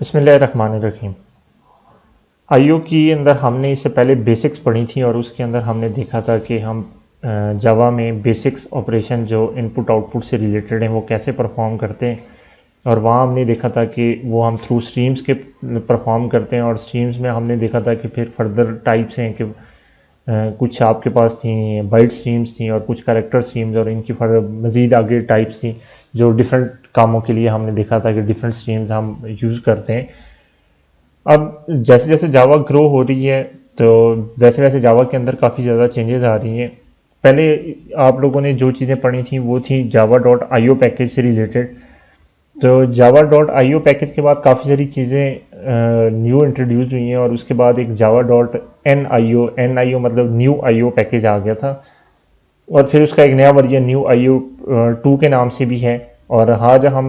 बिस्मिल्लाहिर्रहमानिर्रहीम। आईओ की अंदर हमने इससे पहले बेसिक्स पढ़ी थी और उसके अंदर हमने देखा था कि हम जावा में बेसिक्स ऑपरेशन जो इनपुट आउटपुट से रिलेटेड हैं वो कैसे परफॉर्म करते हैं। और वहाँ हमने देखा था कि वो हम थ्रू स्ट्रीम्स के परफॉर्म करते हैं और स्ट्रीम्स में हमने देखा था कि फिर फर्दर टाइप्स हैं कि कुछ आपके पास थी बाइट स्ट्रीम्स थी और कुछ कैरेक्टर स्ट्रीम्स और इनकी मज़ीद आगे टाइप्स थी जो डिफरेंट कामों के लिए हमने देखा था कि डिफरेंट स्ट्रीम्स हम यूज़ करते हैं। अब जैसे जैसे जावा ग्रो हो रही है तो वैसे वैसे जावा के अंदर काफ़ी ज़्यादा चेंजेस आ रही हैं। पहले आप लोगों ने जो चीज़ें पढ़ी थी वो थी Java dot I O package से रिलेटेड। तो Java dot I O package के बाद काफ़ी सारी चीज़ें न्यू इंट्रोड्यूस हुई हैं और उसके बाद एक जावा डॉट एन आई ओ मतलब न्यू आई ओ पैकेज आ गया था। और फिर उसका एक नया वर्जन न्यू आई ओ 2 के नाम से भी है। और आज हम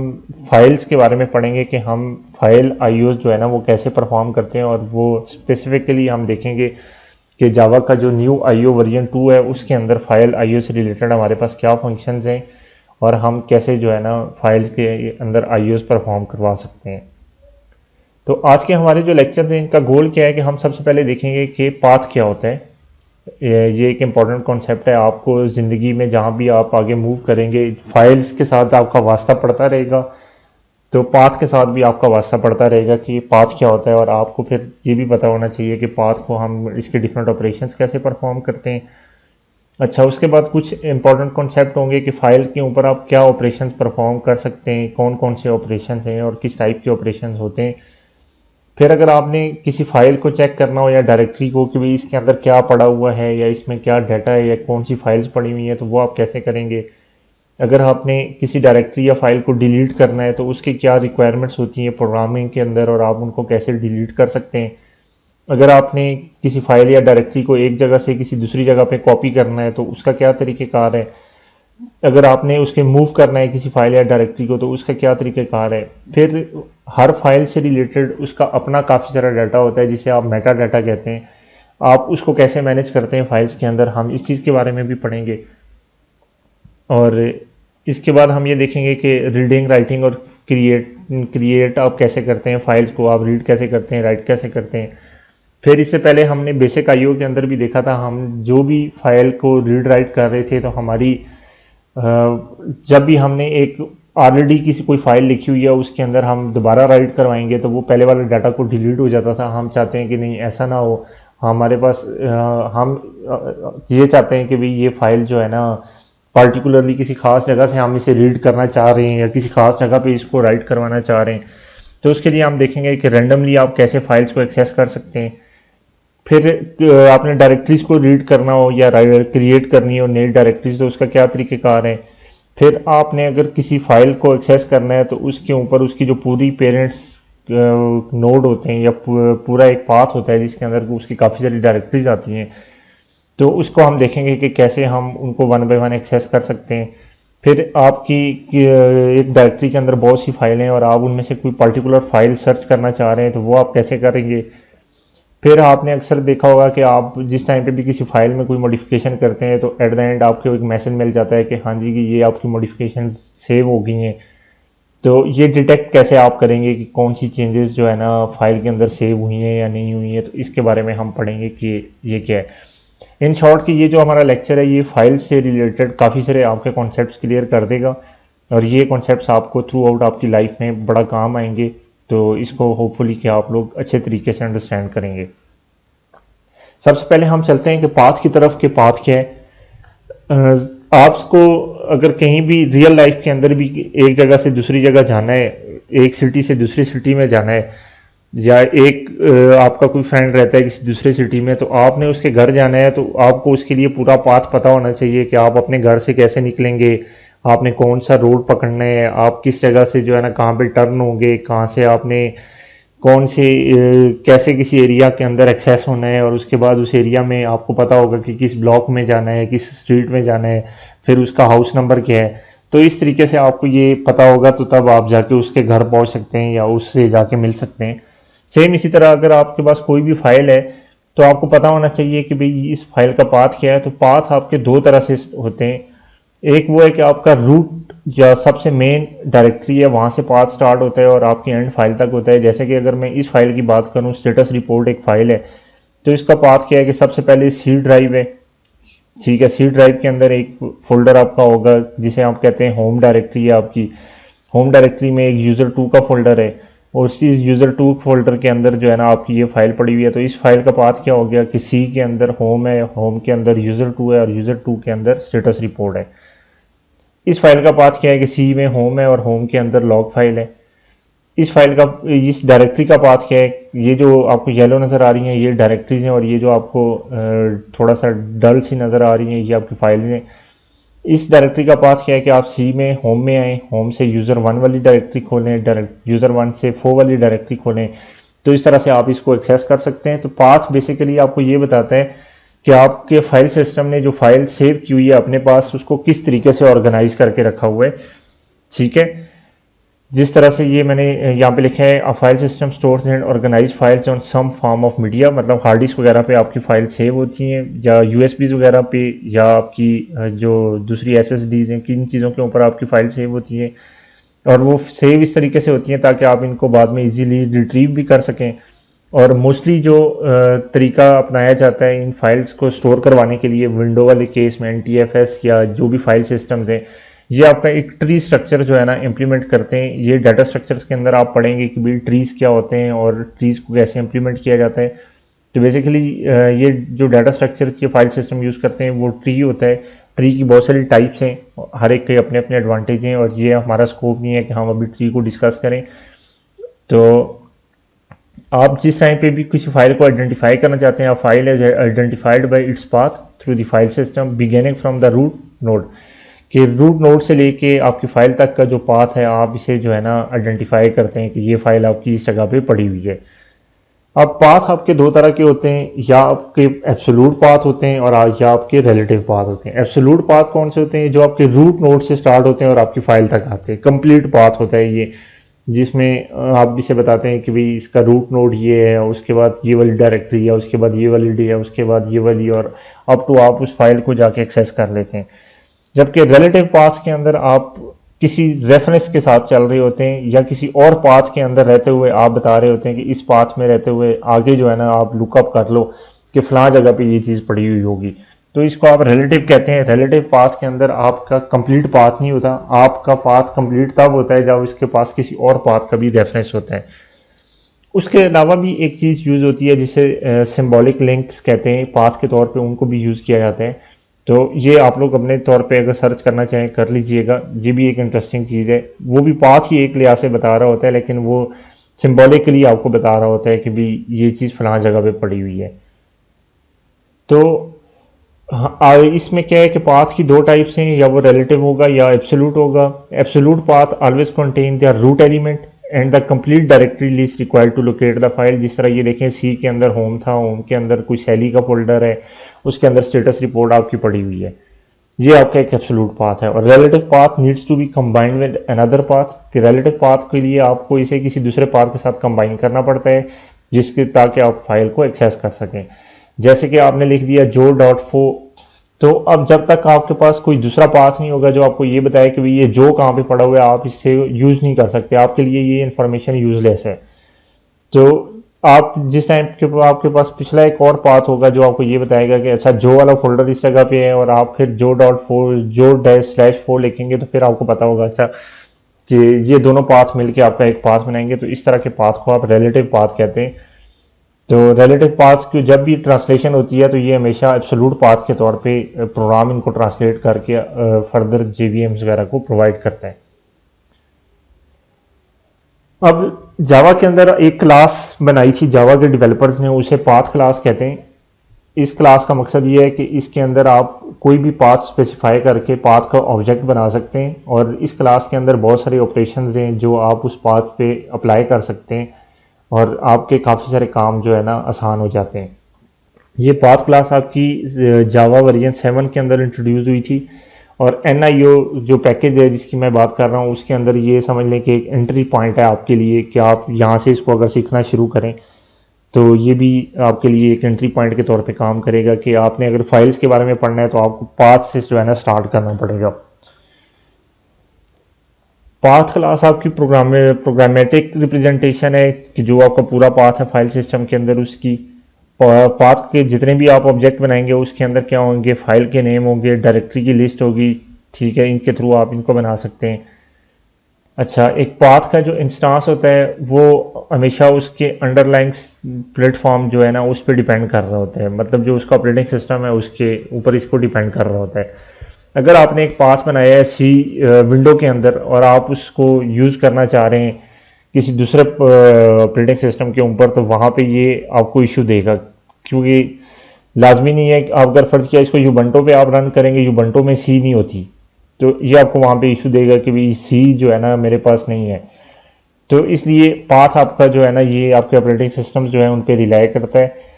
फाइल्स के बारे में पढ़ेंगे कि हम फाइल आई ओ जो है ना वो कैसे परफॉर्म करते हैं और वो स्पेसिफिकली हम देखेंगे कि जावा का जो न्यू आई ओ वर्जन 2 है उसके अंदर फाइल आई ओ से रिलेटेड हमारे पास क्या फंक्शंस हैं और हम कैसे जो है ना फाइल्स के अंदर आई ओज परफॉर्म करवा सकते हैं। तो आज के हमारे जो लेक्चर्स हैं इनका गोल क्या है कि हम सबसे पहले देखेंगे कि पाथ क्या होता है। ये एक इम्पॉर्टेंट कॉन्सेप्ट है। आपको ज़िंदगी में जहाँ भी आप आगे मूव करेंगे फाइल्स के साथ आपका वास्ता पड़ता रहेगा, तो पाथ के साथ भी आपका वास्ता पड़ता रहेगा कि पाथ क्या होता है। और आपको फिर ये भी पता होना चाहिए कि पाथ को हम इसके डिफरेंट ऑपरेशंस कैसे परफॉर्म करते हैं। अच्छा, उसके बाद कुछ इंपॉर्टेंट कॉन्सेप्ट होंगे कि फाइल के ऊपर आप क्या ऑपरेशंस परफॉर्म कर सकते हैं, कौन कौन से ऑपरेशंस हैं और किस टाइप के ऑपरेशंस होते हैं। फिर अगर आपने किसी फाइल को चेक करना हो या डायरेक्टरी को कि भाई इसके अंदर क्या पड़ा हुआ है या इसमें क्या डाटा है या कौन सी फाइल्स पड़ी हुई हैं, तो वो आप कैसे करेंगे। अगर आपने किसी डायरेक्टरी या फाइल को डिलीट करना है तो उसकी क्या रिक्वायरमेंट्स होती हैं प्रोग्रामिंग के अंदर और आप उनको कैसे डिलीट कर सकते हैं। अगर आपने किसी फाइल या डायरेक्टरी को एक जगह से किसी दूसरी जगह पे कॉपी करना है तो उसका क्या तरीक़ेकार है। अगर आपने उसके मूव करना है किसी फाइल या डायरेक्टरी को तो उसका क्या तरीक़ेकार है। फिर हर फाइल से रिलेटेड उसका अपना काफ़ी सारा डाटा होता है जिसे आप मेटा डाटा कहते हैं। आप उसको कैसे मैनेज करते हैं फाइल्स के अंदर, हम इस चीज़ के बारे में भी पढ़ेंगे। और इसके बाद हम ये देखेंगे कि रीडिंग राइटिंग और क्रिएट आप कैसे करते हैं, फाइल्स को आप रीड कैसे करते हैं, राइट कैसे करते हैं। फिर इससे पहले हमने बेसिक आईओ के अंदर भी देखा था, हम जो भी फाइल को रीड राइट कर रहे थे तो हमारी जब भी हमने एक ऑलरेडी किसी कोई फाइल लिखी हुई है उसके अंदर हम दोबारा राइट करवाएंगे तो वो पहले वाले डाटा को डिलीट हो जाता था। हम चाहते हैं कि नहीं ऐसा ना हो। हमारे पास हम ये चाहते हैं कि भाई ये फाइल जो है ना पार्टिकुलरली किसी खास जगह से हम इसे रीड करना चाह रहे हैं या किसी खास जगह पे इसको राइट करवाना चाह रहे हैं, तो उसके लिए हम देखेंगे कि रैंडमली आप कैसे फाइल्स को एक्सेस कर सकते हैं। फिर आपने डायरेक्टरीज को रीड करना हो या क्रिएट करनी हो नई डायरेक्टरीज तो उसका क्या तरीक़ेकार है। फिर आपने अगर किसी फाइल को एक्सेस करना है तो उसके ऊपर उसकी जो पूरी पेरेंट्स नोड होते हैं या पूरा एक पाथ होता है जिसके अंदर उसकी काफ़ी सारी डायरेक्टरीज आती हैं, तो उसको हम देखेंगे कि कैसे हम उनको वन बाय वन एक्सेस कर सकते हैं। फिर आपकी एक डायरेक्टरी के अंदर बहुत सी फाइलें हैं और आप उनमें से कोई पर्टिकुलर फाइल सर्च करना चाह रहे हैं तो वो आप कैसे करेंगे। फिर आपने अक्सर देखा होगा कि आप जिस टाइम पे भी किसी फाइल में कोई मॉडिफिकेशन करते हैं तो एट द एंड आपको एक मैसेज मिल जाता है कि हाँ जी कि ये आपकी मॉडिफिकेशन सेव हो गई हैं। तो ये डिटेक्ट कैसे आप करेंगे कि कौन सी चेंजेस जो है ना फाइल के अंदर सेव हुई हैं या नहीं हुई हैं, तो इसके बारे में हम पढ़ेंगे कि ये क्या है। इन शॉर्ट कि ये जो हमारा लेक्चर है ये फाइल से रिलेटेड काफ़ी सारे आपके कॉन्सेप्ट्स क्लियर कर देगा और ये कॉन्सेप्ट्स आपको थ्रू आउट आपकी लाइफ में बड़ा काम आएंगे। तो इसको होपफुली कि आप लोग अच्छे तरीके से अंडरस्टैंड करेंगे। सबसे पहले हम चलते हैं कि पाथ की तरफ के पाथ क्या है। आपको अगर कहीं भी रियल लाइफ के अंदर भी एक जगह से दूसरी जगह जाना है, एक सिटी से दूसरी सिटी में जाना है या एक आपका कोई फ्रेंड रहता है किसी दूसरे सिटी में तो आपने उसके घर जाना है तो आपको उसके लिए पूरा पाथ पता होना चाहिए कि आप अपने घर से कैसे निकलेंगे, आपने कौन सा रोड पकड़ना है, आप किस जगह से जो है ना कहाँ पे टर्न होंगे, कहाँ से आपने कौन से कैसे किसी एरिया के अंदर एक्सेस होना है और उसके बाद उस एरिया में आपको पता होगा कि किस ब्लॉक में जाना है, किस स्ट्रीट में जाना है, फिर उसका हाउस नंबर क्या है। तो इस तरीके से आपको ये पता होगा तो तब आप जाके उसके घर पहुंच सकते हैं या उससे जाके मिल सकते हैं। सेम इसी तरह अगर आपके पास कोई भी फाइल है तो आपको पता होना चाहिए कि भाई इस फाइल का पाथ क्या है। तो पाथ आपके दो तरह से होते हैं। एक वो है कि आपका रूट या सबसे मेन डायरेक्टरी है, वहाँ से पाथ स्टार्ट होता है और आपकी एंड फाइल तक होता है। जैसे कि अगर मैं इस फाइल की बात करूँ, स्टेटस रिपोर्ट एक फाइल है, तो इसका पाथ क्या है कि सबसे पहले सी ड्राइव है। ठीक है, सी ड्राइव के अंदर एक फोल्डर आपका होगा जिसे आप कहते हैं होम डायरेक्टरी है आपकी। होम डायरेक्टरी में एक यूज़र टू का फोल्डर है और उसी यूज़र टू फोल्डर के अंदर जो है ना आपकी ये फाइल पड़ी हुई है। तो इस फाइल का पाथ क्या हो गया कि सी के अंदर होम है, होम के अंदर यूज़र टू है और यूज़र टू के अंदर स्टेटस रिपोर्ट है। इस फाइल का पाथ क्या है कि सी में होम है और होम के अंदर लॉग फाइल है। इस फाइल का, इस डायरेक्टरी का पाथ क्या है, ये जो आपको येलो नज़र आ रही हैं ये डायरेक्टरीज हैं और ये जो आपको थोड़ा सा डल सी नज़र आ रही हैं ये आपकी फाइल्स हैं। इस डायरेक्टरी का पाथ क्या है कि आप सी में होम में आए, होम से यूज़र वन वाली डायरेक्टरी खोलें, डायरेक्ट यूज़र वन से फो वाली डायरेक्टरी खोलें। तो इस तरह से आप इसको एक्सेस कर सकते हैं। तो पाथ बेसिकली आपको ये बताता है कि आपके फाइल सिस्टम ने जो फाइल सेव की हुई है अपने पास उसको किस तरीके से ऑर्गेनाइज करके रखा हुआ है। ठीक है, जिस तरह से ये मैंने यहाँ पे लिखा है, a file system stores and organize files on some form of media, मतलब हार्ड डिस्क वगैरह पे आपकी फाइल सेव होती हैं या यूएसबीज वगैरह पे या आपकी जो दूसरी एसएसडीज हैं, किन चीज़ों के ऊपर आपकी फाइल सेव होती है। और वो सेव इस तरीके से होती हैं ताकि आप इनको बाद में इजीली रिट्रीव भी कर सकें। और मोस्टली जो तरीका अपनाया जाता है इन फाइल्स को स्टोर करवाने के लिए विंडो वाले केस में एनटीएफएस या जो भी फाइल सिस्टम्स हैं, ये आपका एक ट्री स्ट्रक्चर जो है ना इम्प्लीमेंट करते हैं। ये डाटा स्ट्रक्चर्स के अंदर आप पढ़ेंगे कि भाई ट्रीज क्या होते हैं और ट्रीज को कैसे इम्प्लीमेंट किया जाता है। तो बेसिकली ये जो डाटा स्ट्रक्चर ये फाइल सिस्टम यूज़ करते हैं वो ट्री होता है। ट्री की बहुत सारी टाइप्स हैं, हर एक के अपने अपने एडवांटेज हैं और ये हमारा स्कोप नहीं है कि हम अभी ट्री को डिस्कस करें। तो आप जिस टाइम पे भी किसी फाइल को आइडेंटिफाई करना चाहते हैं, file is identified by its path through the file system beginning from the root node, कि रूट नोड से लेके आपकी फाइल तक का जो पाथ है आप इसे जो है ना आइडेंटिफाई करते हैं कि ये फाइल आपकी इस जगह पे पड़ी हुई है। अब पाथ आपके दो तरह के होते हैं, या आपके एब्सोल्यूट पाथ होते हैं और या आपके रिलेटिव पाथ होते हैं। एब्सोल्यूट पाथ कौन से होते हैं? जो आपके रूट नोड से स्टार्ट होते हैं और आपकी फाइल तक आते हैं। कंप्लीट पाथ होता है ये, जिसमें आप इसे बताते हैं कि भाई इसका रूट नोड ये है, उसके बाद ये वाली डायरेक्टरी है, उसके बाद ये वाली डी है, उसके बाद ये वाली, और अप टू आप उस फाइल को जाके एक्सेस कर लेते हैं। जबकि रिलेटिव पाथ के अंदर आप किसी रेफरेंस के साथ चल रहे होते हैं या किसी और पाथ के अंदर रहते हुए आप बता रहे होते हैं कि इस पाथ में रहते हुए आगे जो है ना आप लुकअप कर लो कि फलां जगह पे ये चीज़ पड़ी हुई होगी। तो इसको आप रिलेटिव कहते हैं। रिलेटिव पाथ के अंदर आपका कंप्लीट पाथ नहीं होता, आपका पाथ कंप्लीट तब होता है जब इसके पास किसी और पाथ का भी रेफरेंस होता है। उसके अलावा भी एक चीज़ यूज़ होती है जिसे सिंबॉलिक लिंक्स कहते हैं, पाथ के तौर पे उनको भी यूज़ किया जाता है। तो ये आप लोग अपने तौर पे अगर सर्च करना चाहें कर लीजिएगा, ये भी एक इंटरेस्टिंग चीज़ है। वो भी पाथ ही एक लिहाज से बता रहा होता है लेकिन वो सिंबॉलिकली आपको बता रहा होता है कि भी ये चीज़ फलां जगह पे पड़ी हुई है। तो हाँ, इसमें क्या है कि पाथ की दो टाइप्स हैं, या वो रिलेटिव होगा या एब्सोल्यूट होगा। Absolute path always contain the root element and the complete directory list required to locate the file. जिस तरह ये देखें, सी के अंदर होम था, होम के अंदर कोई सैली का फोल्डर है, उसके अंदर स्टेटस रिपोर्ट आपकी पड़ी हुई है। ये आपका एक एब्सोल्यूट पाथ है। और relative path needs to be combined with another path, कि रिलेटिव पाथ के लिए आपको इसे किसी दूसरे पाथ के साथ कंबाइन करना पड़ता है जिसके ताकि आप फाइल को एक्सेस कर सकें। जैसे कि आपने लिख दिया जो डॉट फो, तो अब जब तक आपके पास कोई दूसरा पाथ नहीं होगा जो आपको ये बताए कि भाई ये जो कहाँ पे पड़ा हुआ है आप इससे यूज़ नहीं कर सकते, आपके लिए ये इन्फॉर्मेशन यूजलेस है। तो आप जिस टाइम के आपके पास पिछला एक और पाथ होगा जो आपको ये बताएगा कि अच्छा जो वाला फोल्डर इस जगह पे है, और आप फिर जो डॉट फोर जो डैश स्लैश फोर लिखेंगे तो फिर आपको पता होगा अच्छा कि ये दोनों पाथ मिलके आपका एक पाथ बनाएंगे। तो इस तरह के पाथ को आप रिलेटिव पाथ कहते हैं। तो रिलेटिव पाथ की जब भी ट्रांसलेशन होती है तो ये हमेशा एब्सोल्यूट पाथ के तौर पे प्रोग्राम इनको ट्रांसलेट करके फर्दर जेवीएम्स वगैरह को प्रोवाइड करता है। अब जावा के अंदर एक क्लास बनाई थी जावा के डेवलपर्स ने, उसे पाथ क्लास कहते हैं। इस क्लास का मकसद ये है कि इसके अंदर आप कोई भी पाथ स्पेसिफाई करके पाथ का ऑब्जेक्ट बना सकते हैं, और इस क्लास के अंदर बहुत सारे ऑपरेशंस हैं जो आप उस पाथ पे अप्लाई कर सकते हैं और आपके काफ़ी सारे काम जो है ना आसान हो जाते हैं। ये पाथ क्लास आपकी जावा वर्जन 7 के अंदर इंट्रोड्यूस हुई थी, और NIO जो पैकेज है जिसकी मैं बात कर रहा हूँ उसके अंदर ये समझ लें कि एक एंट्री पॉइंट है आपके लिए कि आप यहाँ से इसको अगर सीखना शुरू करें तो ये भी आपके लिए एक एंट्री पॉइंट के तौर पे काम करेगा कि आपने अगर फाइल्स के बारे में पढ़ना है तो आपको पाथ से जो है ना स्टार्ट करना पड़ेगा। पाथ क्लास आपकी प्रोग्रामेटिक रिप्रेजेंटेशन है कि जो आपका पूरा पाथ है फाइल सिस्टम के अंदर, उसकी पाथ के जितने भी आप ऑब्जेक्ट बनाएंगे उसके अंदर क्या होंगे, फाइल के नेम होंगे, डायरेक्टरी की लिस्ट होगी, ठीक है, इनके थ्रू आप इनको बना सकते हैं। अच्छा, एक पाथ का जो इंस्टांस होता है वो हमेशा उसके अंडरलाइंग प्लेटफॉर्म जो है ना उस पर डिपेंड कर रहा होता है, मतलब जो उसका ऑपरेटिंग सिस्टम है उसके ऊपर इसको डिपेंड कर रहा होता है। अगर आपने एक पाथ बनाया है सी विंडो के अंदर और आप उसको यूज़ करना चाह रहे हैं किसी दूसरे ऑपरेटिंग सिस्टम के ऊपर, तो वहाँ पे ये आपको इशू देगा, क्योंकि लाजमी नहीं है कि आप अगर फर्ज किया इसको यूबंटो पे आप रन करेंगे, यूबंटो में सी नहीं होती, तो ये आपको वहाँ पे इशू देगा कि भाई सी जो है ना मेरे पास नहीं है। तो इसलिए पाथ आपका जो है ना ये आपके ऑपरेटिंग सिस्टम जो है उन पर रिलाई करता है।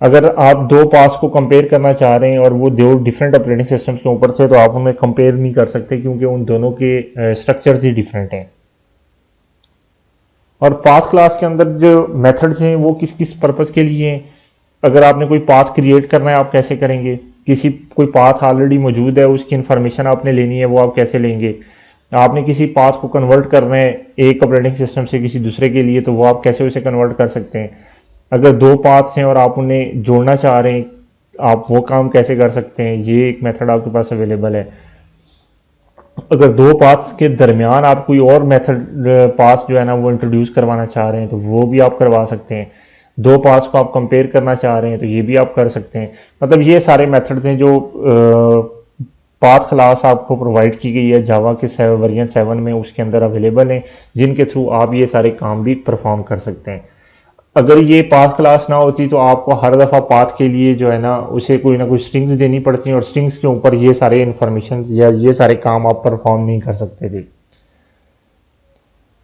अगर आप दो पास को कंपेयर करना चाह रहे हैं और वो दो डिफरेंट ऑपरेटिंग सिस्टम्स के ऊपर से, तो आप उन्हें कंपेयर नहीं कर सकते क्योंकि उन दोनों के स्ट्रक्चर्स ही डिफरेंट हैं। और पाथ क्लास के अंदर जो मेथड्स हैं वो किस किस पर्पस के लिए हैं। अगर आपने कोई पाथ क्रिएट करना है आप कैसे करेंगे, किसी कोई पाथ ऑलरेडी मौजूद है उसकी इन्फॉर्मेशन आपने लेनी है वो आप कैसे लेंगे, आपने किसी पाथ को कन्वर्ट करना है एक ऑपरेटिंग सिस्टम से किसी दूसरे के लिए, तो वो आप कैसे उसे कन्वर्ट कर सकते हैं। अगर दो पाथ्स हैं और आप उन्हें जोड़ना चाह रहे हैं, आप वो काम कैसे कर सकते हैं, ये एक मेथड आपके पास अवेलेबल है। अगर दो पाथ्स के दरमियान आप कोई और मेथड पाथ जो है ना वो इंट्रोड्यूस करवाना चाह रहे हैं तो वो भी आप करवा सकते हैं। दो पाथ्स को आप कंपेयर करना चाह रहे हैं तो ये भी आप कर सकते हैं। मतलब ये सारे मेथड्स हैं जो पाथ क्लास आपको प्रोवाइड की गई है जावा के वर्जन 7 में, उसके अंदर अवेलेबल हैं, जिनके थ्रू आप ये सारे काम भी परफॉर्म कर सकते हैं। अगर ये पाथ क्लास ना होती तो आपको हर दफ़ा पाथ के लिए जो है ना उसे कोई ना कोई स्ट्रिंग्स देनी पड़ती हैं और स्ट्रिंग्स के ऊपर ये सारे इन्फॉर्मेशन या ये सारे काम आप परफॉर्म नहीं कर सकते थे।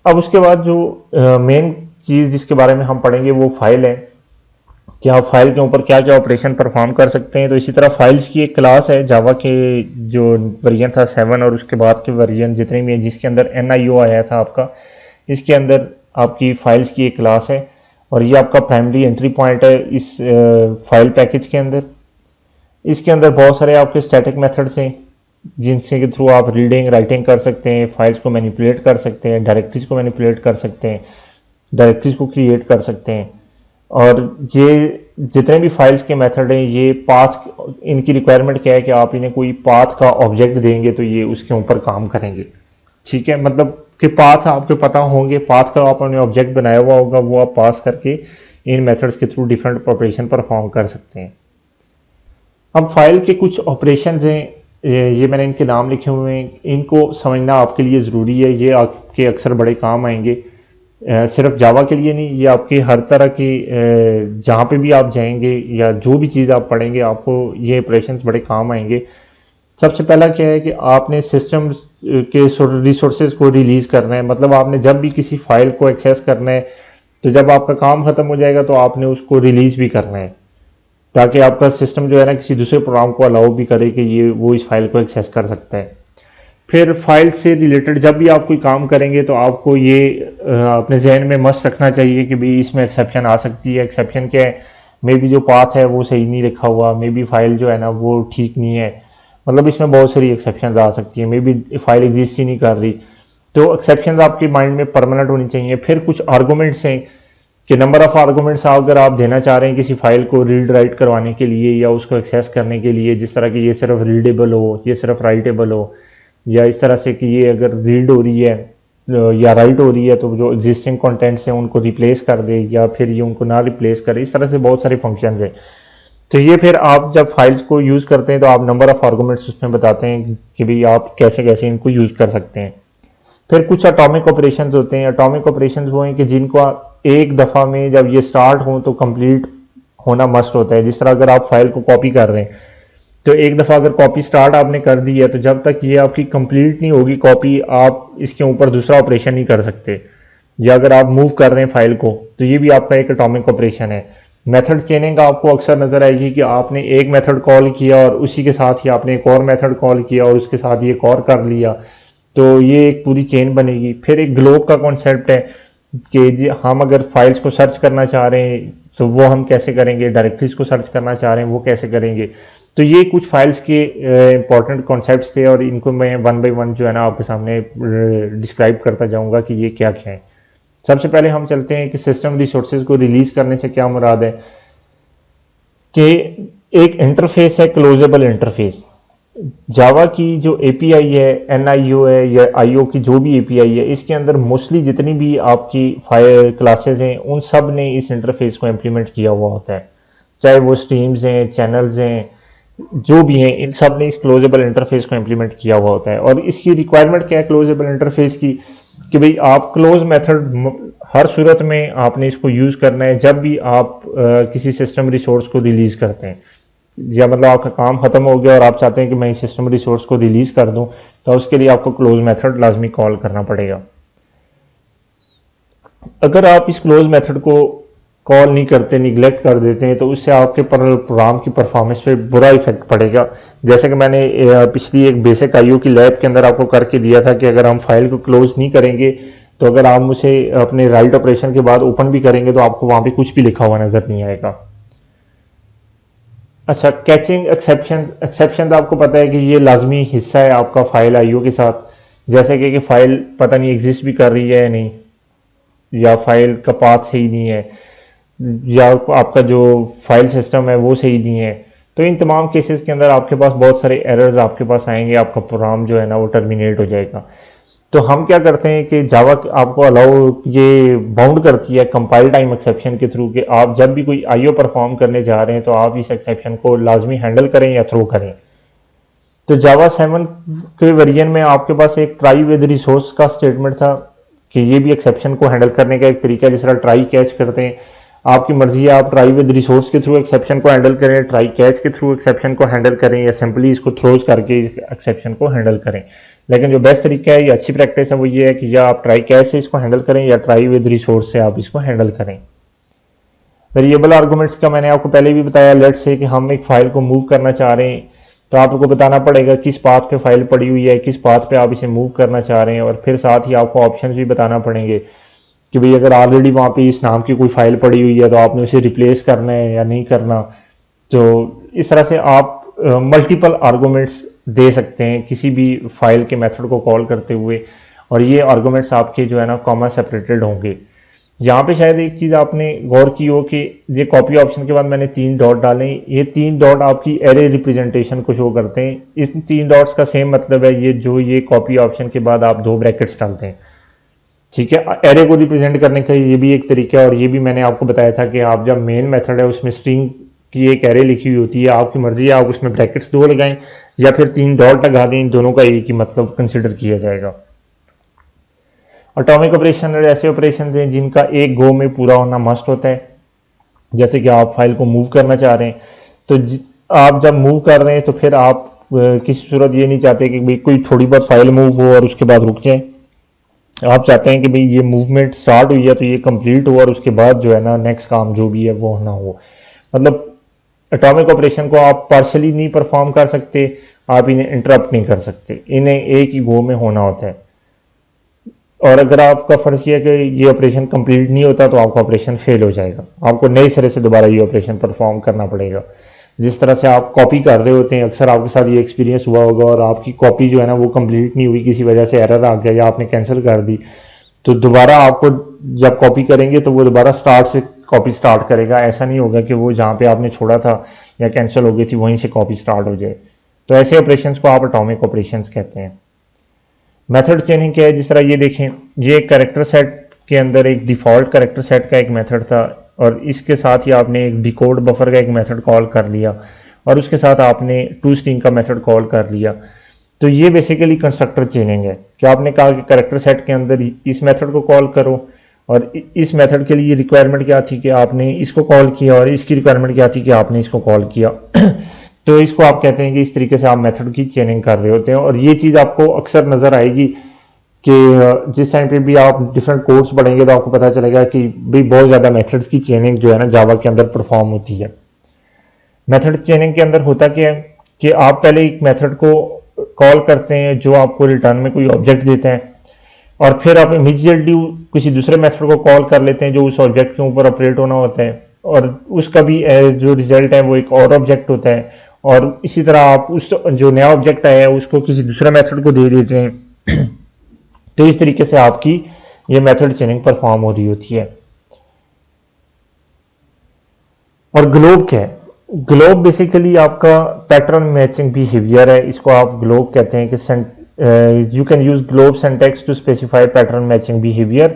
अब उसके बाद जो मेन चीज़ जिसके बारे में हम पढ़ेंगे वो फाइल है कि आप फाइल के ऊपर क्या क्या ऑपरेशन परफॉर्म कर सकते हैं। तो इसी तरह फाइल्स की एक क्लास है जावा के जो वर्जन था 7 और उसके बाद के वर्जन जितने भी हैं जिसके अंदर NIO आया था आपका, इसके अंदर आपकी फाइल्स की एक क्लास है और ये आपका प्राइमरी एंट्री पॉइंट है इस फाइल पैकेज के अंदर। इसके अंदर बहुत सारे आपके स्टैटिक मेथड्स हैं जिनसे के थ्रू आप रीडिंग राइटिंग कर सकते हैं, फाइल्स को मैनिपुलेट कर सकते हैं, डायरेक्टरीज को मैनिपुलेट कर सकते हैं, डायरेक्टरीज को क्रिएट कर सकते हैं। और ये जितने भी फाइल्स के मेथड हैं ये पाथ, इनकी रिक्वायरमेंट क्या है कि आप इन्हें कोई पाथ का ऑब्जेक्ट देंगे तो ये उसके ऊपर काम करेंगे, ठीक है। मतलब कि पाथ आपको पता होंगे, पाथ का आपने ऑब्जेक्ट बनाया हुआ होगा, वो आप पास करके इन मेथड्स के थ्रू डिफरेंट ऑपरेशन परफॉर्म कर सकते हैं। अब फाइल के कुछ ऑपरेशन हैं, ये मैंने इनके नाम लिखे हुए हैं, इनको समझना आपके लिए ज़रूरी है, ये आपके अक्सर बड़े काम आएंगे। सिर्फ जावा के लिए नहीं, ये आपके हर तरह के जहाँ पे भी आप जाएंगे या जो भी चीज़ आप पढ़ेंगे आपको ये ऑपरेशंस बड़े काम आएंगे। सबसे पहला क्या है कि आपने सिस्टम के रिसोर्सेज को रिलीज करना है, मतलब आपने जब भी किसी फाइल को एक्सेस करना है तो जब आपका काम खत्म हो जाएगा तो आपने उसको रिलीज भी करना है ताकि आपका सिस्टम जो है ना किसी दूसरे प्रोग्राम को अलाउ भी करे कि ये वो इस फाइल को एक्सेस कर सकता है। फिर फाइल से रिलेटेड जब भी आप कोई काम करेंगे तो आपको ये अपने जहन में मस्त रखना चाहिए कि भाई इसमें एक्सेप्शन आ सकती है। एक्सेप्शन क्या है, मे बी जो पाथ है वो सही नहीं लिखा हुआ, मे बी फाइल जो है ना वो ठीक नहीं है, मतलब इसमें बहुत सारी एक्सेप्शन आ सकती है, मे बी फाइल एग्जिस्ट ही नहीं कर रही। तो एक्सेप्शन आपके माइंड में परमानेंट होनी चाहिए। फिर कुछ आर्गूमेंट्स हैं कि नंबर ऑफ आर्गूमेंट्स अगर आप देना चाह रहे हैं किसी फाइल को रीड राइट करवाने के लिए या उसको एक्सेस करने के लिए, जिस तरह की ये सिर्फ रीडेबल हो, ये सिर्फ राइटेबल हो, या इस तरह से कि ये अगर रीड हो रही है या राइट हो रही है तो जो एग्जिस्टिंग कंटेंट्स हैं उनको रिप्लेस कर दे या फिर ये उनको ना रिप्लेस करे, इस तरह से बहुत सारे फंक्शंस हैं। तो ये फिर आप जब फाइल्स को यूज़ करते हैं तो आप नंबर ऑफ आर्गूमेंट्स उसमें बताते हैं कि भाई आप कैसे कैसे इनको यूज़ कर सकते हैं। फिर कुछ अटोमिक ऑपरेशंस होते हैं। अटोमिक ऑपरेशंस वो हैं कि जिनको एक दफ़ा में जब ये स्टार्ट हो तो कंप्लीट होना मस्ट होता है। जिस तरह अगर आप फाइल को कॉपी कर रहे हैं तो एक दफ़ा अगर कॉपी स्टार्ट आपने कर दी है तो जब तक ये आपकी कंप्लीट नहीं होगी कॉपी, आप इसके ऊपर दूसरा ऑपरेशन नहीं कर सकते। या अगर आप मूव कर रहे हैं फाइल को तो ये भी आपका एक अटोमिक ऑपरेशन है। मेथड चेनिंग आपको अक्सर नजर आएगी कि आपने एक मेथड कॉल किया और उसी के साथ ही आपने एक और मेथड कॉल किया और उसके साथ ये एक और कर लिया, तो ये एक पूरी चेन बनेगी। फिर एक ग्लोब का कॉन्सेप्ट है कि हम अगर फाइल्स को सर्च करना चाह रहे हैं तो वो हम कैसे करेंगे, डायरेक्टरीज को सर्च करना चाह रहे हैं वो कैसे करेंगे। तो ये कुछ फाइल्स के इंपॉर्टेंट कॉन्सेप्ट्स थे और इनको मैं वन बाय वन जो है ना आपके सामने डिस्क्राइब करता जाऊंगा कि ये क्या क्या है। सबसे पहले हम चलते हैं कि सिस्टम रिसोर्सेज को रिलीज करने से क्या मुराद है कि एक इंटरफेस है क्लोजेबल इंटरफेस। जावा की जो एपीआई है, एनआईओ है या आईओ की जो भी एपीआई है, इसके अंदर मोस्टली जितनी भी आपकी फाइल क्लासेस हैं उन सब ने इस इंटरफेस को इम्प्लीमेंट किया हुआ होता है, चाहे वो स्ट्रीम्स हैं, चैनल्स हैं, जो भी हैं, इन सब ने इस क्लोजेबल इंटरफेस को इम्प्लीमेंट किया हुआ होता है। और इसकी रिक्वायरमेंट क्या है क्लोजेबल इंटरफेस की, कि भाई आप क्लोज मेथड हर सूरत में आपने इसको यूज करना है जब भी आप किसी सिस्टम रिसोर्स को रिलीज करते हैं, या मतलब आपका काम खत्म हो गया और आप चाहते हैं कि मैं इस सिस्टम रिसोर्स को रिलीज कर दूं, तो उसके लिए आपको क्लोज मेथड लाजमी कॉल करना पड़ेगा। अगर आप इस क्लोज मेथड को कॉल नहीं करते, निगलेक्ट कर देते हैं, तो उससे आपके प्रोग्राम की परफॉर्मेंस पे बुरा इफेक्ट पड़ेगा। जैसे कि मैंने पिछली एक बेसिक आईओ की लैब के अंदर आपको करके दिया था कि अगर हम फाइल को क्लोज नहीं करेंगे तो अगर आप उसे अपने राइट ऑपरेशन के बाद ओपन भी करेंगे तो आपको वहां पे कुछ भी लिखा हुआ नजर नहीं आएगा। अच्छा, कैचिंग एक्सेप्शन तो आपको पता है कि ये लाजमी हिस्सा है आपका फाइल आईओ के साथ। जैसे कि फाइल पता नहीं एग्जिस्ट भी कर रही है या नहीं, या फाइल का पाथ सही नहीं है, या आपका जो फाइल सिस्टम है वो सही नहीं है, तो इन तमाम केसेस के अंदर आपके पास बहुत सारे एरर्स आपके पास आएंगे, आपका प्रोग्राम जो है ना वो टर्मिनेट हो जाएगा। तो हम क्या करते हैं कि जावा आपको अलाउ ये बाउंड करती है कंपाइल टाइम एक्सेप्शन के थ्रू कि आप जब भी कोई आईओ परफॉर्म करने जा रहे हैं तो आप इस एक्सेप्शन को लाजमी हैंडल करें या थ्रो करें। तो जावा 7 के वेरिएंट में आपके पास एक ट्राई विद रिसोर्स का स्टेटमेंट था कि ये भी एक्सेप्शन को हैंडल करने का एक तरीका है। जिस तरह ट्राई कैच करते हैं, आपकी मर्जी है आप ट्राई विद रिसोर्स के थ्रू एक्सेप्शन को हैंडल करें, ट्राई कैच के थ्रू एक्सेप्शन को हैंडल करें, या सिंपली इसको थ्रोज करके एक्सेप्शन को हैंडल करें। लेकिन जो बेस्ट तरीका है, ये अच्छी प्रैक्टिस है, वो ये है कि या आप ट्राई कैच से इसको हैंडल करें या ट्राई विद रिसोर्स से आप इसको हैंडल करें। वेरिएबल आर्गुमेंट्स का मैंने आपको पहले भी बताया। लेट्स से कि हम एक फाइल को मूव करना चाह रहे हैं, तो आपको बताना पड़ेगा किस पाथ पे फाइल पड़ी हुई है, किस पाथ पे आप इसे मूव करना चाह रहे हैं, और फिर साथ ही आपको ऑप्शंस भी बताना पड़ेंगे कि भाई अगर ऑलरेडी वहाँ पे इस नाम की कोई फाइल पड़ी हुई है तो आपने उसे रिप्लेस करना है या नहीं करना। तो इस तरह से आप मल्टीपल आर्गुमेंट्स दे सकते हैं किसी भी फाइल के मेथड को कॉल करते हुए, और ये आर्गुमेंट्स आपके जो है ना कॉमा सेपरेटेड होंगे। यहाँ पे शायद एक चीज़ आपने गौर की हो कि ये कॉपी ऑप्शन के बाद मैंने 3 डॉट डाले, ये 3 डॉट आपकी एरे रिप्रेजेंटेशन को शो करते हैं। इस 3 डॉट्स का सेम मतलब है ये कॉपी ऑप्शन के बाद आप 2 ब्रैकेट्स डालते हैं, ठीक है। एरे को रिप्रेजेंट करने का ये भी एक तरीका है, और ये भी मैंने आपको बताया था कि आप जब मेन मेथड है उसमें स्ट्रिंग की एक एरे लिखी हुई होती है, आपकी मर्जी है आप उसमें ब्रैकेट्स 2 लगाएं या फिर 3 डॉट लगा दें, इन दोनों का एक ही मतलब कंसिडर किया जाएगा। एटॉमिक ऑपरेशन ऐसे ऑपरेशन हैं जिनका एक गो में पूरा होना मस्ट होता है। जैसे कि आप फाइल को मूव करना चाह रहे हैं, तो आप जब मूव कर रहे हैं तो फिर आप किसी सूरत ये नहीं चाहते कि भाई कोई थोड़ी बहुत फाइल मूव हो और उसके बाद रुक जाए। आप चाहते हैं कि भाई ये मूवमेंट स्टार्ट हुई है तो ये कंप्लीट हो और उसके बाद जो है ना नेक्स्ट काम जो भी है वो ना हो। मतलब एटॉमिक ऑपरेशन को आप पार्शली नहीं परफॉर्म कर सकते, आप इन्हें इंटरप्ट नहीं कर सकते, इन्हें एक ही गो में होना होता है। और अगर आपका फर्ज किया कि ये ऑपरेशन कंप्लीट नहीं होता तो आपका ऑपरेशन फेल हो जाएगा, आपको नए सिरे से दोबारा ये ऑपरेशन परफॉर्म करना पड़ेगा। जिस तरह से आप कॉपी कर रहे होते हैं, अक्सर आपके साथ ये एक्सपीरियंस हुआ होगा, और आपकी कॉपी जो है ना वो कंप्लीट नहीं हुई, किसी वजह से एरर आ गया या आपने कैंसिल कर दी, तो दोबारा आपको जब कॉपी करेंगे तो वो दोबारा स्टार्ट से कॉपी स्टार्ट करेगा। ऐसा नहीं होगा कि वो जहाँ पे आपने छोड़ा था या कैंसिल हो गई थी वहीं से कॉपी स्टार्ट हो जाए। तो ऐसे ऑपरेशन को आप एटॉमिक ऑपरेशन कहते हैं। मेथड चेनिंग क्या है, जिस तरह ये देखें, ये कैरेक्टर सेट के अंदर एक डिफॉल्ट कैरेक्टर सेट का एक मेथड था, और इसके साथ ही आपने एक डिकोड बफर का एक मेथड कॉल कर लिया, और उसके साथ आपने टू स्ट्रिंग का मेथड कॉल कर लिया। तो ये बेसिकली कंस्ट्रक्टर चेनिंग है कि आपने कहा कि कैरेक्टर सेट के अंदर इस मेथड को कॉल करो, और इस मेथड के लिए रिक्वायरमेंट क्या थी कि आपने इसको कॉल किया, और इसकी रिक्वायरमेंट क्या थी कि आपने इसको कॉल किया। तो इसको आप कहते हैं कि इस तरीके से आप मेथड की चेनिंग कर रहे होते हैं। और ये चीज़ आपको अक्सर नज़र आएगी कि जिस टाइम पे भी आप डिफरेंट कोर्स पढ़ेंगे तो आपको पता चलेगा कि भी बहुत ज़्यादा मेथड्स की चेनिंग जो है ना जावा के अंदर परफॉर्म होती है। मेथड चेनिंग के अंदर होता क्या है कि आप पहले एक मेथड को कॉल करते हैं जो आपको रिटर्न में कोई ऑब्जेक्ट देता है, और फिर आप इमीडिएटली किसी दूसरे मेथड को कॉल कर लेते हैं जो उस ऑब्जेक्ट के ऊपर ऑपरेट होना होता है, और उसका भी जो रिजल्ट है वो एक और ऑब्जेक्ट होता है, और इसी तरह आप उस जो नया ऑब्जेक्ट आया है उसको किसी दूसरे मेथड को दे देते हैं। तो इस तरीके से आपकी ये मेथड चेनिंग परफॉर्म हो रही होती है। और ग्लोब क्या है? ग्लोब बेसिकली आपका पैटर्न मैचिंग बिहेवियर है, इसको आप ग्लोब कहते हैं कि you can use glob syntax to specify pattern matching behaviour,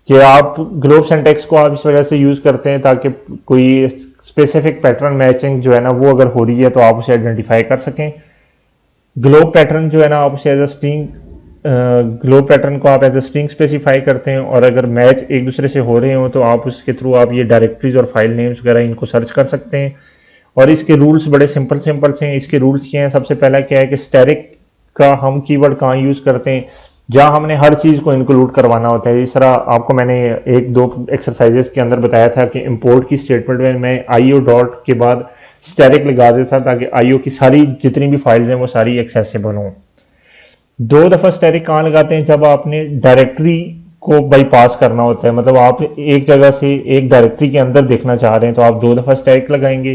कि आप ग्लोब सिंटैक्स को आप इस वजह से यूज करते हैं ताकि कोई स्पेसिफिक पैटर्न मैचिंग जो है ना वो अगर हो रही है तो आप उसे आइडेंटिफाई कर सकें। ग्लोब पैटर्न जो है ना आप उसे as a string, glob pattern को आप एज अ स्ट्रिंग स्पेसिफाई करते हैं, और अगर मैच एक दूसरे से हो रहे हो तो आप उसके थ्रू आप ये डायरेक्टरीज और फाइल नेम्स वगैरह इनको सर्च कर सकते हैं। और इसके रूल्स बड़े सिंपल से हैं। इसके रूल्स क्या हैं? सबसे पहला क्या है कि स्टैटिक का हम कीवर्ड कहाँ यूज करते हैं? जहां हमने हर चीज को इंक्लूड करवाना होता है। इस तरह आपको मैंने एक दो एक्सरसाइजेस के अंदर बताया था कि इंपोर्ट की स्टेटमेंट में मैं आईओ डॉट के बाद स्टैटिक लगा देता ताकि आईओ की सारी जितनी भी फाइल्स हैं वो सारी एक्सेसिबल हों। दो दफा स्टैटिक कहाँ लगाते हैं? जब आपने डायरेक्टरी को बाईपास करना होता है, मतलब आप एक जगह से एक डायरेक्टरी के अंदर देखना चाह रहे हैं तो आप दो दफा स्टैटिक लगाएंगे।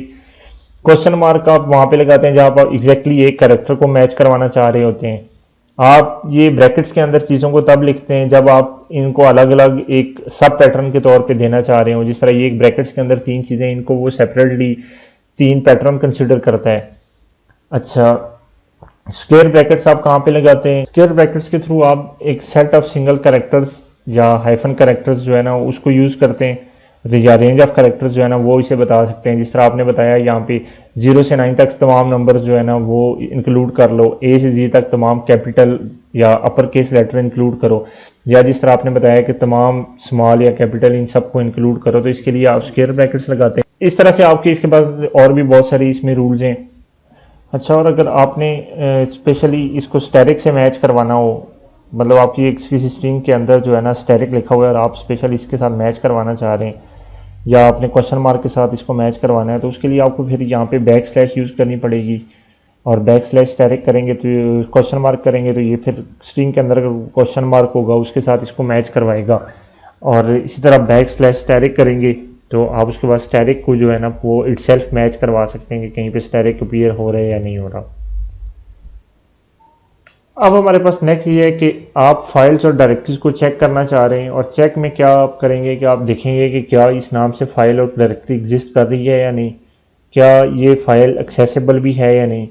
क्वेश्चन मार्क आप वहां पे लगाते हैं जहां आप एग्जैक्टली एक कैरेक्टर को मैच करवाना चाह रहे होते हैं। आप ये ब्रैकेट्स के अंदर चीज़ों को तब लिखते हैं जब आप इनको अलग अलग एक सब पैटर्न के तौर पे देना चाह रहे हो। जिस तरह ये एक ब्रैकेट्स के अंदर तीन चीज़ें, इनको वो सेपरेटली तीन पैटर्न कंसिडर करता है। अच्छा, स्क्वायर ब्रैकेट्स आप कहाँ पे लगाते हैं? स्क्वायर ब्रैकेट्स के थ्रू आप एक सेट ऑफ सिंगल कैरेक्टर्स या हाइफन कैरेक्टर्स जो है ना उसको यूज करते हैं, या रेंज ऑफ कैरेक्टर्स जो है ना वो इसे बता सकते हैं। जिस तरह आपने बताया यहाँ पे 0 से 9 तक तमाम नंबर्स जो है ना वो इंक्लूड कर लो, ए से जी तक तमाम कैपिटल या अपर केस लेटर इंक्लूड करो, या जिस तरह आपने बताया कि तमाम स्मॉल या कैपिटल इन सबको इंक्लूड करो, तो इसके लिए आप स्क्वायर ब्रैकेट्स लगाते हैं। इस तरह से आपके इसके पास और भी बहुत सारी इसमें रूल्स हैं। अच्छा, और अगर आपने स्पेशली इसको स्टैटिक से मैच करवाना हो, मतलब आपकी एक किसी स्ट्रिंग के अंदर जो है ना स्टैटिक लिखा हुआ है और आप स्पेशली इसके साथ मैच करवाना चाह रहे हैं, या आपने क्वेश्चन मार्क के साथ इसको मैच करवाना है, तो उसके लिए आपको फिर यहाँ पे बैक स्लैश यूज़ करनी पड़ेगी। और बैक स्लैश स्टैटिक करेंगे तो क्वेश्चन मार्क करेंगे तो ये फिर स्ट्रिंग के अंदर क्वेश्चन मार्क होगा उसके साथ इसको मैच करवाएगा। और इसी तरह बैक स्लैश स्टैटिक करेंगे तो आप उसके बाद स्टैटिक को जो है ना वो इटसेल्फ मैच करवा सकते हैं कि कहीं पे स्टैटिक अपीयर हो रहा है या नहीं हो रहा। अब हमारे पास नेक्स्ट ये है कि आप फाइल्स और डायरेक्टरीज को चेक करना चाह रहे हैं, और चेक में क्या आप करेंगे कि आप देखेंगे कि क्या इस नाम से फाइल और डायरेक्टरी एग्जिस्ट कर रही है या नहीं, क्या ये फाइल एक्सेसिबल भी है या नहीं,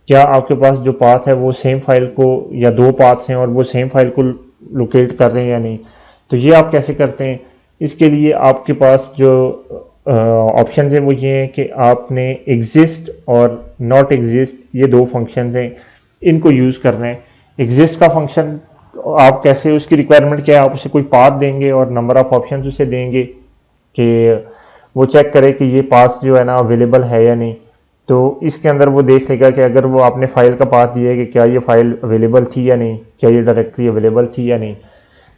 क्या आपके पास जो पाथ है वो सेम फाइल को, या दो पाथ्स हैं और वो सेम फाइल को लोकेट कर रहे हैं या नहीं। तो ये आप कैसे करते हैं? इसके लिए आपके पास जो ऑप्शन है वो ये है कि आपने एग्जिस्ट और नॉट एग्जिस्ट ये दो फंक्शंस हैं, इनको यूज करना है। एग्जिस्ट का फंक्शन आप कैसे, उसकी रिक्वायरमेंट क्या है? आप उसे कोई पाथ देंगे और नंबर ऑफ ऑप्शंस उसे देंगे कि वो चेक करे कि ये पाथ जो है ना अवेलेबल है या नहीं। तो इसके अंदर वो देख लेगा कि अगर वो आपने फाइल का पाथ दिया है कि क्या ये फाइल अवेलेबल थी या नहीं, क्या ये डायरेक्टरी अवेलेबल थी या नहीं।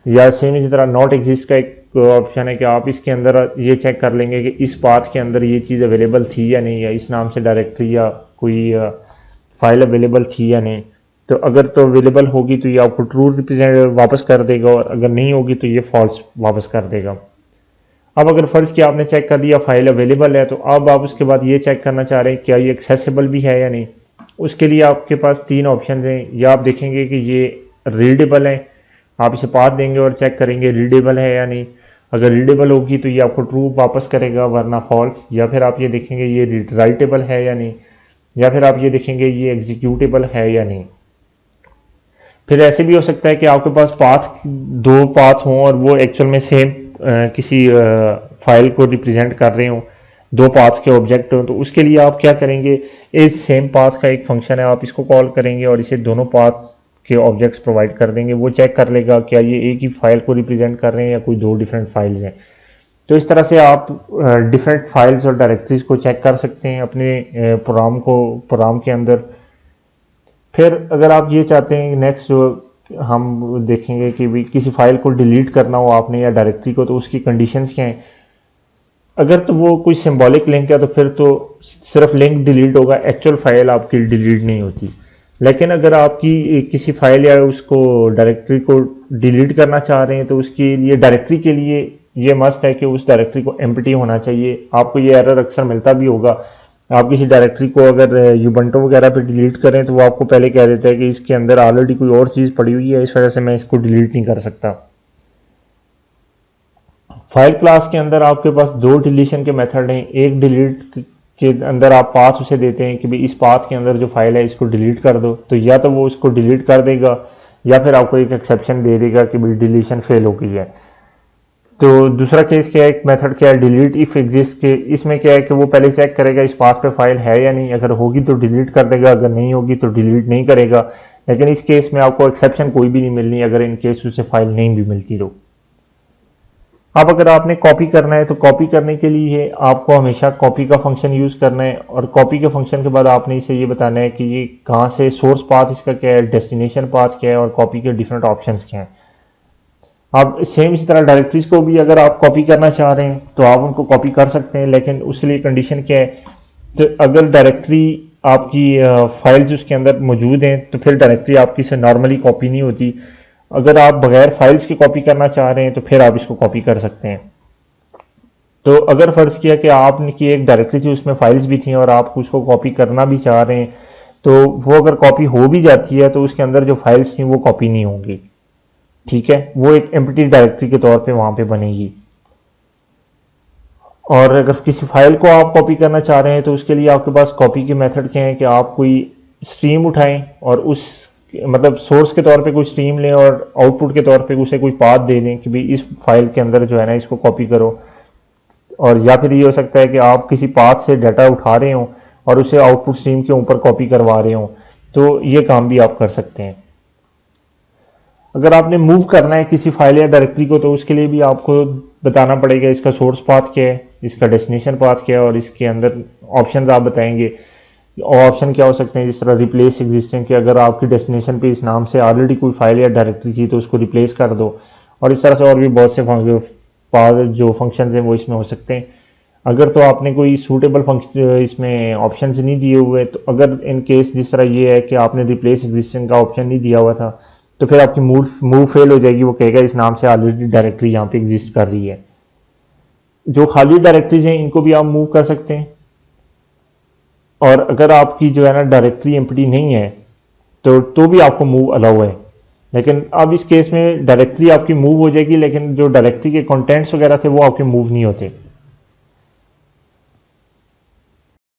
या सेम इसी तरह नॉट एग्जिस्ट का एक ऑप्शन है कि आप इसके अंदर ये चेक कर लेंगे कि इस पाथ के अंदर ये चीज़ अवेलेबल थी या नहीं, या इस नाम से डायरेक्टरी या कोई फाइल अवेलेबल थी या नहीं। तो अगर तो अवेलेबल होगी तो ये आपको ट्रू रिप्रेजेंट वापस कर देगा, और अगर नहीं होगी तो ये फॉल्स वापस कर देगा। अब अगर फर्ज किया आपने चेक कर दिया फाइल अवेलेबल है, तो अब आप उसके बाद ये चेक करना चाह रहे हैं क्या ये एक्सेसिबल भी है या नहीं। उसके लिए आपके पास तीन ऑप्शन हैं, या आप देखेंगे कि ये रीडेबल है, आप इसे पाथ देंगे और चेक करेंगे रीडेबल है या नहीं। अगर रीडेबल होगी तो ये आपको ट्रू वापस करेगा वरना फॉल्स। या फिर आप ये देखेंगे ये राइटेबल है या नहीं, या फिर आप ये देखेंगे ये एग्जीक्यूटेबल है या नहीं। फिर ऐसे भी हो सकता है कि आपके पास पाथ दो पाथ हों और वो एक्चुअल में सेम किसी फाइल को रिप्रेजेंट कर रहे हो, दो पाथ्स के ऑब्जेक्ट हो। तो उसके लिए आप क्या करेंगे, इस सेम पाथ का एक फंक्शन है, आप इसको कॉल करेंगे और इसे दोनों पाथ्स के ऑब्जेक्ट्स प्रोवाइड कर देंगे। वो चेक कर लेगा क्या ये एक ही फाइल को रिप्रेजेंट कर रहे हैं या कोई दो डिफरेंट फाइल्स हैं। तो इस तरह से आप डिफरेंट फाइल्स और डायरेक्टरीज को चेक कर सकते हैं अपने प्रोग्राम के अंदर। फिर अगर आप ये चाहते हैं नेक्स्ट जो हम देखेंगे कि भी किसी फाइल को डिलीट करना हो आपने या डायरेक्टरी को, तो उसकी कंडीशंस क्या हैं। अगर तो वो कोई सिंबॉलिक लिंक है तो फिर तो सिर्फ लिंक डिलीट होगा, एक्चुअल फाइल आपकी डिलीट नहीं होती। लेकिन अगर आपकी किसी फाइल या उसको डायरेक्टरी को डिलीट करना चाह रहे हैं तो उसके लिए डायरेक्टरी के लिए ये मस्ट है कि उस डायरेक्टरी को एम्प्टी होना चाहिए। आपको ये एरर अक्सर मिलता भी होगा आप किसी डायरेक्टरी को अगर यूबंटू वगैरह पे डिलीट करें तो वो आपको पहले कह देता है कि इसके अंदर ऑलरेडी कोई और चीज़ पड़ी हुई है, इस वजह से मैं इसको डिलीट नहीं कर सकता। फाइल क्लास के अंदर आपके पास दो डिलीशन के मेथड हैं। एक डिलीट के अंदर आप पाथ उसे देते हैं कि भाई इस पाथ के अंदर जो फाइल है इसको डिलीट कर दो, तो या तो वो इसको डिलीट कर देगा या फिर आपको एक एक्सेप्शन दे देगा कि भाई डिलीशन फेल हो गई है। तो दूसरा केस क्या है, एक मेथड क्या है डिलीट इफ एग्जिस्ट के, इसमें क्या है कि वो पहले चेक करेगा इस पाथ पे फाइल है या नहीं, अगर होगी तो डिलीट कर देगा, अगर नहीं होगी तो डिलीट नहीं करेगा। लेकिन इस केस में आपको एक्सेप्शन कोई भी नहीं मिलनी अगर इन केस उसे फाइल नहीं भी मिलती तो। अब अगर आपने कॉपी करना है तो कॉपी करने के लिए आपको हमेशा कॉपी का फंक्शन यूज करना है, और कॉपी के फंक्शन के बाद आपने इसे ये बताना है कि ये कहाँ से सोर्स पाथ इसका क्या है, डेस्टिनेशन पाथ क्या है, और कॉपी के डिफरेंट ऑप्शंस क्या हैं। आप सेम इसी तरह डायरेक्टरीज को भी अगर आप कॉपी करना चाह रहे हैं तो आप उनको कॉपी कर सकते हैं, लेकिन उसके लिए कंडीशन क्या है, तो अगर डायरेक्टरी आपकी फाइल्स उसके अंदर मौजूद हैं तो फिर डायरेक्टरी आपकी से नॉर्मली कॉपी नहीं होती। अगर आप बगैर फाइल्स के कॉपी करना चाह रहे हैं तो फिर आप इसको कॉपी कर सकते हैं। तो अगर फर्ज किया कि आपने की एक डायरेक्टरी थी उसमें फाइल्स भी थी और आप उसको कॉपी करना भी चाह रहे हैं, तो वो अगर कॉपी हो भी जाती है तो उसके अंदर जो फाइल्स थी वो कॉपी नहीं होंगी, ठीक है, वो एक एम्प्टी डायरेक्टरी के तौर पे वहां पे बनेगी। और अगर किसी फाइल को आप कॉपी करना चाह रहे हैं तो उसके लिए आपके पास कॉपी के मेथड क्या है कि आप कोई स्ट्रीम उठाएं और उस मतलब सोर्स के तौर पे कोई स्ट्रीम लें और आउटपुट के तौर पे उसे कोई पाथ दे दें कि भाई इस फाइल के अंदर जो है ना इसको कॉपी करो। और या फिर ये हो सकता है कि आप किसी पाथ से डाटा उठा रहे हो और उसे आउटपुट स्ट्रीम के ऊपर कॉपी करवा रहे हो, तो ये काम भी आप कर सकते हैं। अगर आपने मूव करना है किसी फाइल या डायरेक्टरी को तो उसके लिए भी आपको बताना पड़ेगा इसका सोर्स पाथ क्या है, इसका डेस्टिनेशन पाथ क्या है, और इसके अंदर ऑप्शंस आप बताएंगे। ऑप्शन क्या हो सकते हैं, जिस तरह रिप्लेस एग्जिस्टिंग के, अगर आपकी डेस्टिनेशन पे इस नाम से ऑलरेडी कोई फाइल या डायरेक्टरी थी तो उसको रिप्लेस कर दो। और इस तरह से और भी बहुत से जो फंक्शन हैं वो इसमें हो सकते हैं। अगर तो आपने कोई सूटेबल फंक्शन इसमें ऑप्शन नहीं दिए हुए, तो अगर इन केस जिस तरह ये है कि आपने रिप्लेस एग्जिस्टिंग का ऑप्शन नहीं दिया हुआ था तो फिर आपकी मूव फेल हो जाएगी, वो कहेगा इस नाम से ऑलरेडी डायरेक्टरी यहाँ पे एग्जिस्ट कर रही है। जो खाली डायरेक्टरीज हैं इनको भी आप मूव कर सकते हैं। और अगर आपकी जो है ना डायरेक्टरी एम्प्टी नहीं है तो भी आपको मूव अलाउ है। लेकिन अब इस केस में डायरेक्टरी आपकी मूव हो जाएगी, लेकिन जो डायरेक्टरी के कंटेंट्स वगैरह थे वो आपके मूव नहीं होते।